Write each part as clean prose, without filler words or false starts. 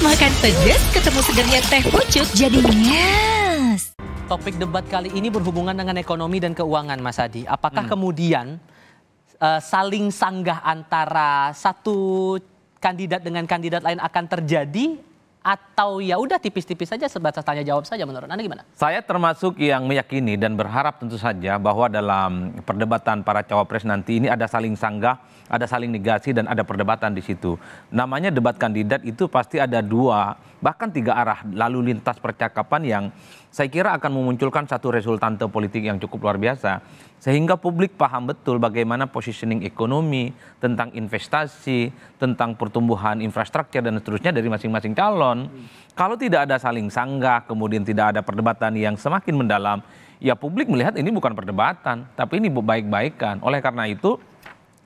Makan pedas ketemu segernya teh pucuk jadi nyes. Topik debat kali ini berhubungan dengan ekonomi dan keuangan, Mas Adi. Apakah kemudian saling sanggah antara satu kandidat dengan kandidat lain akan terjadi, atau ya udah tipis-tipis saja sebatas tanya jawab saja? Menurut Anda gimana? Saya termasuk yang meyakini dan berharap tentu saja bahwa dalam perdebatan para cawapres nanti ini ada saling sanggah, ada saling negasi, dan ada perdebatan di situ. Namanya debat kandidat itu pasti ada dua, bahkan tiga arah lalu lintas percakapan yang saya kira akan memunculkan satu resultante politik yang cukup luar biasa. Sehingga publik paham betul bagaimana positioning ekonomi, tentang investasi, tentang pertumbuhan infrastruktur dan seterusnya dari masing-masing calon. Kalau tidak ada saling sanggah, kemudian tidak ada perdebatan yang semakin mendalam, ya publik melihat ini bukan perdebatan, tapi ini baik-baikan. Oleh karena itu,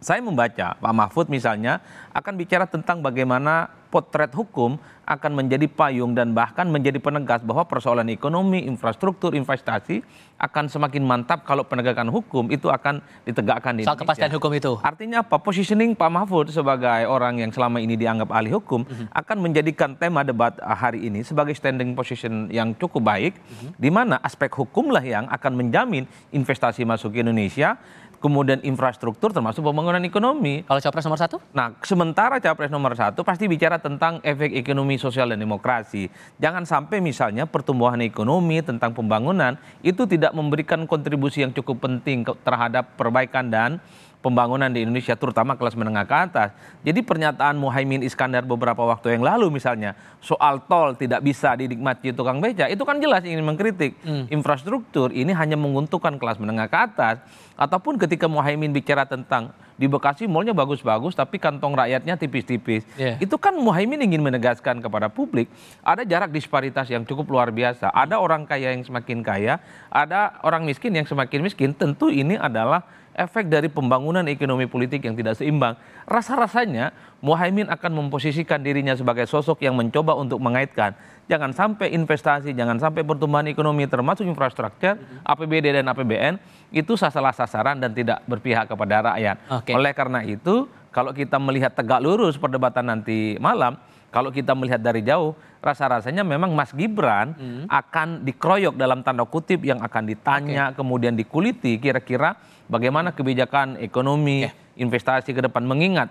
saya membaca Pak Mahfud misalnya akan bicara tentang bagaimana potret hukum akan menjadi payung dan bahkan menjadi penegas bahwa persoalan ekonomi, infrastruktur, investasi akan semakin mantap kalau penegakan hukum itu akan ditegakkan di Indonesia. Soal kepastian hukum itu. Artinya apa? Positioning Pak Mahfud sebagai orang yang selama ini dianggap ahli hukum akan menjadikan tema debat hari ini sebagai standing position yang cukup baik, di mana aspek hukumlah yang akan menjamin investasi masuk ke Indonesia, kemudian infrastruktur termasuk pembangunan ekonomi. Kalau capres nomor satu? Nah, sementara capres nomor satu pasti bicara tentang efek ekonomi, sosial, dan demokrasi. Jangan sampai misalnya pertumbuhan ekonomi tentang pembangunan itu tidak memberikan kontribusi yang cukup penting terhadap perbaikan dan pembangunan di Indonesia, terutama kelas menengah ke atas. Jadi pernyataan Muhaimin Iskandar beberapa waktu yang lalu misalnya, soal tol tidak bisa dinikmati tukang beca, itu kan jelas ingin mengkritik. Infrastruktur ini hanya menguntungkan kelas menengah ke atas. Ataupun ketika Muhaimin bicara tentang di Bekasi malnya bagus-bagus tapi kantong rakyatnya tipis-tipis. Itu kan Muhaimin ingin menegaskan kepada publik, ada jarak disparitas yang cukup luar biasa. Ada orang kaya yang semakin kaya, ada orang miskin yang semakin miskin. Tentu ini adalah efek dari pembangunan ekonomi politik yang tidak seimbang. Rasa-rasanya Muhaimin akan memposisikan dirinya sebagai sosok yang mencoba untuk mengaitkan. Jangan sampai investasi, jangan sampai pertumbuhan ekonomi termasuk infrastruktur, APBD dan APBN itu salah sasaran dan tidak berpihak kepada rakyat. Oleh karena itu, kalau kita melihat tegak lurus perdebatan nanti malam, kalau kita melihat dari jauh, rasa-rasanya memang Mas Gibran akan dikeroyok dalam tanda kutip yang akan ditanya, kemudian dikuliti kira-kira bagaimana kebijakan ekonomi, investasi ke depan. Mengingat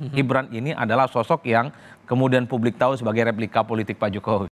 Gibran ini adalah sosok yang kemudian publik tahu sebagai replika politik Pak Jokowi.